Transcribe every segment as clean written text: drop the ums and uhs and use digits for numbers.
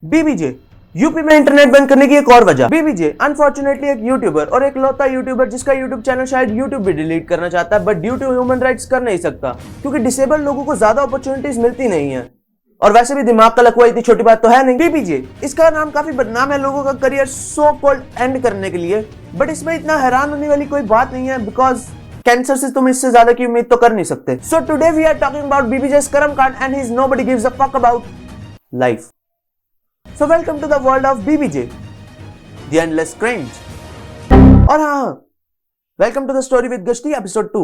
BBJ UP में internet बंद करने की एक और वजह। बीबीजे अनफॉर्चुनेटली एक यूट्यूबर और एक लौता यूट्यूबर जिसका यूट्यूब चैनल शायद यूट्यूब भी डिलीट करना चाहता है, but due to human rights कर नहीं सकता क्योंकि डिसेबल लोगों को ज्यादा अपॉर्चुनिटीज मिलती नहीं है। और वैसे भी दिमाग का लकवा इतनी छोटी बात तो है नहीं। बीबीजे इसका नाम काफी बदनाम है लोगों का करियर सो कॉल्ड एंड करने के लिए, बट इसमें इतना हैरान होने वाली कोई बात नहीं है बिकॉज कैंसर से तुम इससे ज्यादा की उम्मीद तो कर नहीं सकते। So today we are talking about BBJ's कर्म कांड and his nobody gives a fuck about life. So welcome to the world of BBJ, the endless cringe. और हाँ, welcome to the story with Gashti episode 2.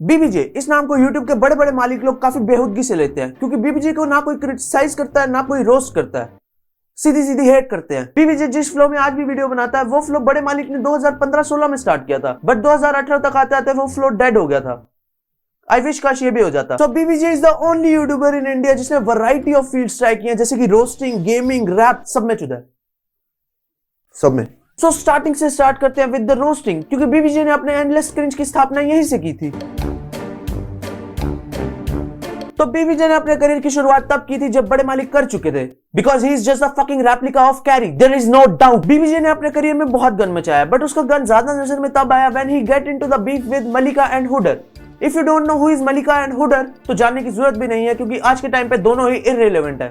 BBJ इस नाम को YouTube के बड़े बड़े मालिक लोग काफी बेहूदगी से लेते हैं क्योंकि बीबीजे को ना कोई क्रिटिसाइज करता है ना कोई रोस्ट करता है, सीधी सीधी हेट करते हैं। बीबीजे जिस फ्लो में आज भी वीडियो बनाता है वो फ्लो बड़े मालिक ने 2015-16 में स्टार्ट किया था, बट 2018 तक आते आते वो फ्लो डेड हो गया था। आई विश काश ये भी हो जाता। So BBJ is the only YouTuber in India जिसने वैरायटी ऑफ फील्ड ट्राई किए हैं, जैसे कि रोस्टिंग, गेमिंग, रैप, सब में चुदा है, सब में। So स्टार्टिंग से स्टार्ट करते हैं विद द रोस्टिंग क्योंकि बीबीजे ने अपने एंडलेस क्रिंज की स्थापना यहीं से की थी। तो बीबीजे ने अपने करियर की शुरुआत तब की थी जब बड़े मालिक कर चुके थे, because he is just a fucking replica of Carry, there is no doubt. BBJ ने अपने करियर में बहुत गन मचाया, बट उसका गन ज्यादा नजर में तब आया when he get into the beef with Malika and Hooder. If you don't know who is Malika and Hooder तो जानने की जरूरत भी नहीं है क्योंकि आज के टाइम पे दोनों ही इररिलेवेंट है।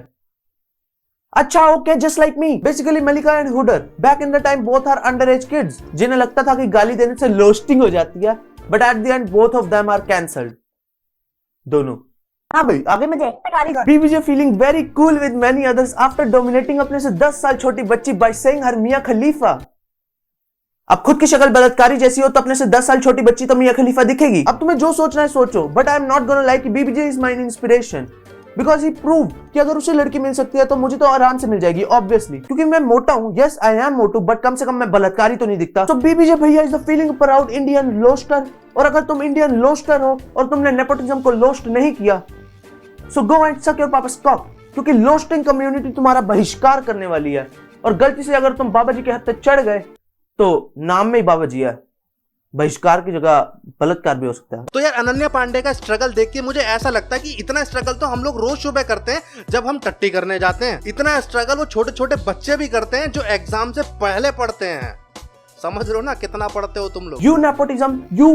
अच्छा okay, just like me. Basically Malika and Hooder back in the time both are under age kids जिन्हें लगता था कि गाली देने से लोस्टिंग हो जाती है, but at the end both of them are cancelled, दोनों। हाँ भाई आगे में जाए। BBJ feeling very cool with many others after dominating अपने से 10 साल छोटी बच्ची बाय सेइंग हर मियां खलीफा। अब खुद की शक्ल बलात्कारी जैसी हो तो अपने से 10 साल छोटी बच्ची तो मियां खलीफा दिखेगी। अब तुम्हें जो सोचना है सोचो, but I am not gonna like BBJ is my inspiration because he prove कि अगर उसे लड़की मिल सकती है तो मुझे तो आराम से मिल जाएगी, ऑब्वियसली, क्योंकि मैं मोटा हूं। यस आई एम मोटू, बट कम से कम मैं बलात्कारी तो नहीं दिखता। तो बीबीजे भैया is the feeling proud Indian lobster, और अगर तुम इंडियन लोस्टर हो और तुमने नेपोटिज्म को लोस्ट नहीं किया सो गो एंड सक योर पापा's cock, क्योंकि लोस्टिंग कम्युनिटी तुम्हारा बहिष्कार करने वाली है। और गलती से अगर तुम बाबा जी के हद तक चढ़ गए तो नाम में ही बाबा जी है, बहिष्कार की जगह बलात्कार भी हो सकता है। तो यार अनन्या पांडे का स्ट्रगल देख के मुझे ऐसा लगता है कि इतना स्ट्रगल तो हम लोग रोज सुबह करते हैं जब हम टट्टी करने जाते हैं। इतना स्ट्रगल वो छोटे छोटे बच्चे भी करते हैं जो एग्जाम से पहले पढ़ते हैं। समझ रहे हो ना कितना पढ़ते हो तुम लोग। You nepotism, you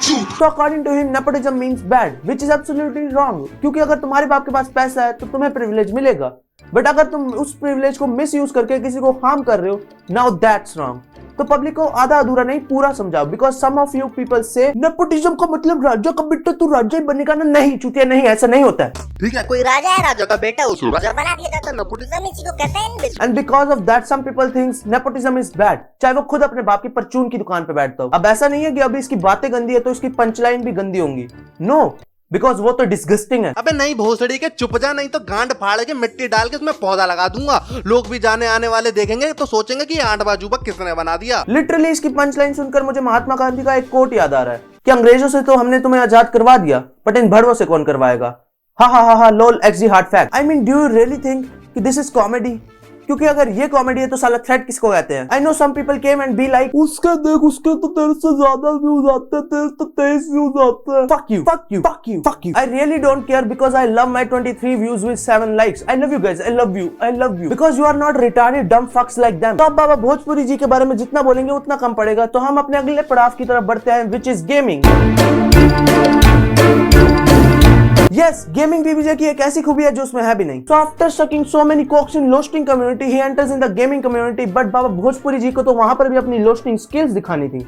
so according to him nepotism means bad, which is absolutely wrong, क्योंकि अगर तुम्हारे बाप के पास पैसा है तो तुम्हें प्रिविलेज मिलेगा, बट अगर तुम उस प्रिविलेज को मिस यूज करके किसी को हार्म कर रहे हो, नाउ दैट्स रॉन्ग। तो पब्लिक को आधा अधूरा नहीं पूरा समझाओ, because some of you people से नेपोटिज्म का मतलब राजा का बेटा तू राजा ही बनेगा ना। नहीं चूतिया, नहीं, ऐसा नहीं होता है। ठीक है, कोई राजा है, राजा का बेटा उसको राजा बना दिया जाता है, नेपोटिज्म इसी को कहते हैं। And because of that some people thinks nepotism is bad, चाहे वो खुद अपने बाप की परचून की दुकान पे बैठता हो। अब ऐसा नहीं है कि अभी इसकी बातें गंदी है तो इसकी पंचलाइन भी गंदी होंगी, नो, बिकॉज वो तो डिस्गस्टिंग है। अबे नहीं भोसड़ी के चुप जा, नहीं तो गांड फाड़ के मिट्टी डाल के उसमें पौधा लगा दूंगा। लोग भी जाने आने वाले देखेंगे तो सोचेंगे कि आंट बाजूबा किसने बना दिया। लिटरली इसकी पंचलाइन सुनकर मुझे महात्मा गांधी का एक कोट याद आ रहा है कि अंग्रेजों से तो हमने तुम्हें आजाद करवा दिया, बट इन भड़वों से कौन करवाएगा। हा हा हा हा लोल एक्जी hard fact. I mean do you really think कि दिस इज कॉमेडी? क्योंकि अगर ये कॉमेडी है तो साला थ्रेट किसको कहते हैं? I know some people came and be like उसके देख उसके तो तेरे से ज्यादा व्यूज आते हैं, तेरे तो 23 व्यूज आते हैं। Fuck you, fuck you, fuck you, fuck you. I really don't care because I love my 23 views with 7 likes. I love you guys, I love you, I love you. Because you are not retarded dumb fucks like them. तो अब बाबा भोजपुरी जी के बारे में जितना बोलेंगे उतना कम पड़ेगा, तो हम अपने अगले पड़ाव की तरफ बढ़ते हैं, which is gaming. Yes, gaming BBJ की एक ऐसी खूबी है जो उसमें है भी नहीं। So after sucking so many cocks in loasting community, he enters in the gaming community. But बाबा भोजपुरी जी को तो वहां पर भी अपनी लोस्टिंग स्किल्स दिखानी थी।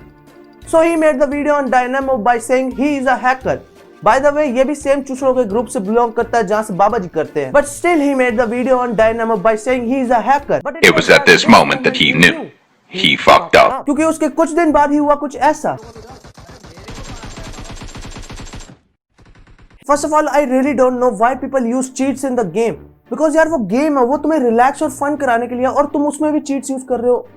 So he made the video on Dynamo by saying he is a hacker. By the way, ये भी सेम चूसड़ों के ग्रुप से बिलोंग करता है जहां से बाबा जी करते हैं। But still he made the video on Dynamo by saying he is a hacker. But it was at this moment that he knew he fucked up. क्योंकि उसके कुछ दिन बाद ही हुआ कुछ ऐसा। First of all, I really don't know why people use cheats in the game. Because यार वो गेम है, वो तुम्हें रिलैक्स और फन कराने के लिए, और तुम उसमें भी चीट्स यूज कर रहे हो।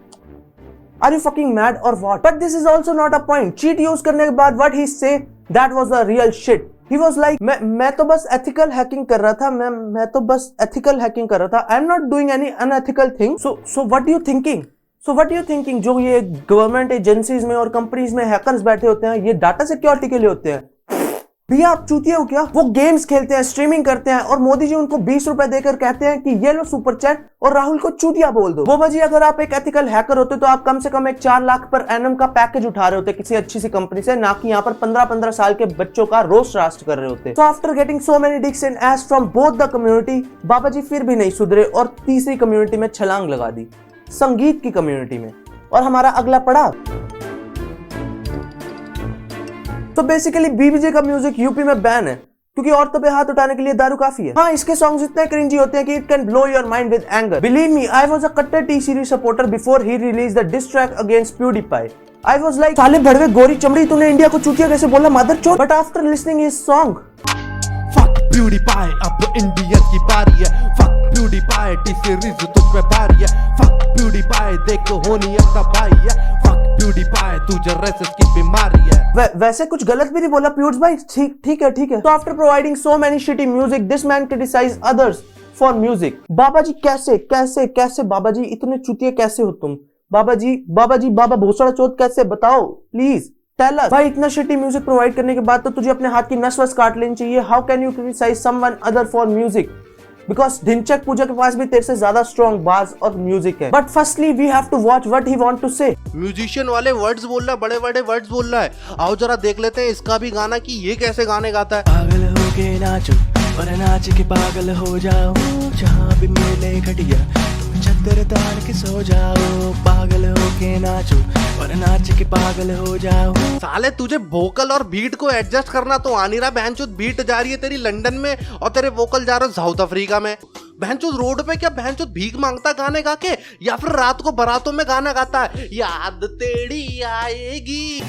Are you fucking mad or what? But this is also not a point. Cheat use करने के बाद what he say that was the real shit. He was like मैं तो बस एथिकल हैकिंग कर रहा था, मैं तो बस एथिकल हैकिंग कर रहा था। I am not doing any unethical thing. So what are you thinking? So what are you thinking? जो ये गवर्नमेंट एजेंसीज में और कंपनीज में हैकर्स बैठे होते हैं, ये डाटा सिक्योरिटी के लिए होते हैं। भैया आप चूतिए हो क्या? वो गेम्स खेलते हैं, स्ट्रीमिंग करते हैं और मोदी जी उनको 20 रुपए देकर कहते हैं कि ये लो सुपर चैट और राहुल को चूतिया बोल दो। बोबा जी अगर आप एक एथिकल हैकर होते तो आप कम से कम एक 4 लाख पर एनम का पैकेज उठा रहे होते किसी अच्छी सी कंपनी से, ना कि यहाँ पर 15-15 साल के बच्चों का रोस्ट रास्ट कर रहे होते। So after getting so many dicks and ass from both the community, बाबा जी फिर भी नहीं सुधरे और तीसरी कम्युनिटी में छलांग लगा दी, संगीत की कम्युनिटी में। और हमारा अगला पड़ाव तो बेसिकली बीबीजे का म्यूजिक यूपी में बैन है क्योंकि औरतों पे हाथ उठाने के लिए दारू काफी है। हाँ, इसके सॉन्ग्स इतने क्रिंजी होते हैं कि it can blow your mind with anger. Believe me, I was a कट्टर T series supporter before he release the diss track against PewDiePie. I was like, साले भड़वे गोरी चमड़ी, तूने इंडिया को चूतिया कैसे बोला मदरचोद? But after listening his song, fuck PewDiePie, अब इंडिया की बारी है। फक प्यूडीपाई, टी सीरीज तुझ पे भारी है। फक प्यूडीपाई, देखो होनी अपना भाई है। फक प्यूडीपाई, तुझे रेसेस की बीमारी है। वैसे कुछ गलत भी नहीं बोला प्यूड्स भाई, ठीक है। तो after providing so many shitty music, this man criticize others for music. बाबा जी कैसे बाबा जी इतने चूतिए कैसे हो तुम? बाबा जी बाबा भोसड़ा चौथ कैसे, बताओ प्लीज टेल अस। भाई इतना शिटी म्यूजिक प्रोवाइड करने के बाद तो तुझे अपने हाथ की नस वस काट लेनी चाहिए। How can you criticize someone other for music? Because Dhinchak Pooja के पास भी तेरे से ज्यादा स्ट्रॉन्ग बाज और म्यूजिक है। But firstly we have to watch what he want to say. Musician वाले वर्ड्स बोल रहा है, बड़े बड़े वर्ड्स बोल रहा है। आओ जरा देख लेते हैं इसका भी गाना कि ये कैसे गाने गाता है। पागल हो के नाचो और नाच के पागल हो जाओ, जहाँ भी मिले घटिया तुम चद्दर तान के सो जाओ। पागल हो के नाचो और नाच के पागल हो जाओ। साले तुझे वोकल और बीट को एडजस्ट करना तो आ नहीं रहा। बहनचोद बीट जा रही है तेरी लंदन में और तेरे वोकल जा रहे हो साउथ अफ्रीका में। बहनचोद रोड पे क्या बहनचोद भीख मांगता गाने गा के, या फिर रात को बारातों में गाना गाता है याद तेरी आएगी।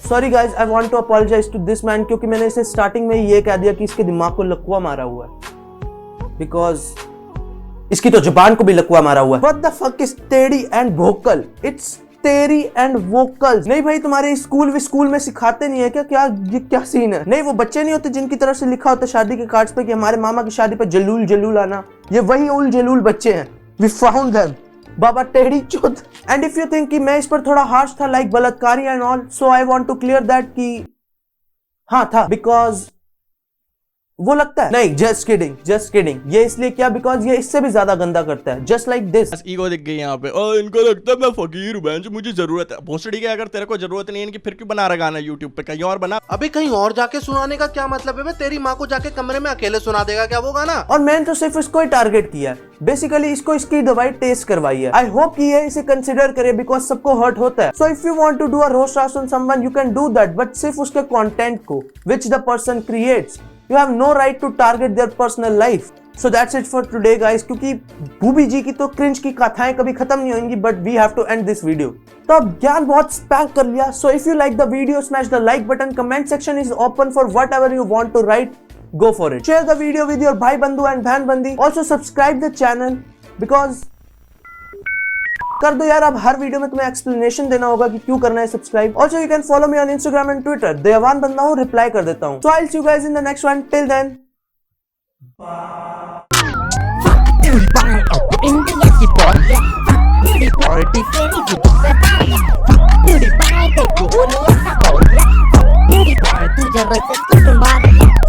Sorry guys, I want to apologise to this man क्योंकि मैंने इसे स्टार्टिंग में ये कह दिया कि इसके दिमाग को लकवा मारा हुआ है। बिकॉज इसकी तो जुबान को भी लकवा मारा हुआ है। What the fuck is तेरी एंड वोकल? इट्स तेरी एंड वोकल्स। नहीं भाई, तुम्हारे स्कूल में सिखाते नहीं है क्या ये क्या सीन है? नहीं, वो बच्चे नहीं होते जिनकी तरफ से लिखा होता शादी के कार्ड्स पे कि हमारे मामा की शादी पे जलूल आना। ये वही उल जलूल बच्चे हैं। We found them. बाबा टेढ़ी चुद। एंड इफ यू थिंक कि मैं इस पर थोड़ा हार्श था लाइक बलात्कारी and all, so I want to clear that कि हाँ था, बिकॉज वो लगता है। नहीं, जस्ट किडिंग। ये इसलिए क्या, बिकॉज ये इससे भी ज्यादा गंदा करता है, जस्ट लाइक दिस। ईगो दिख गई यहाँ पे। और इनको लगता है मैं फकीर हूँ बहन, मुझे जरूरत है। भोसड़ी के अगर तेरे को जरूरत नहीं है इनकी, फिर क्यों बना रहा गाना यूट्यूब पे? कहीं और बना। अबे कहीं और जाके सुनाने का क्या मतलब है? तेरी माँ को जाके कमरे में अकेले सुना देगा क्या वो गाना? और मैंने तो सिर्फ इसको ही टारगेट किया है। बेसिकली इसको इसकी दवाई टेस्ट करवाई है। आई होप कि ये इसे कंसिडर करे बिकॉज सबको हर्ट होता है। So if you want to do a roast on someone, you can do that, but सिर्फ उसके कंटेंट को which the person creates. You have no right to target their personal life. So that's it for today, guys. क्योंकि booby जी की तो cringe की कथाएं कभी खत्म नहीं होंगी, but we have to end this video. तो अब ज्ञान बहुत स्पैक कर लिया. So if you like the video, smash the like button. Comment section is open for whatever you want to write. Go for it. Share the video with your bhai bandhu and bhan bandi. Also subscribe the channel because कर दो यार, अब हर video में तुम्हें explanation देना होगा कि क्यों करना है subscribe. Also you can follow me on Instagram and Twitter. देवान बंदा हूँ, रिप्लाई कर देता हूँ। So I will see you guys in the next one. Till then, India की बॉल,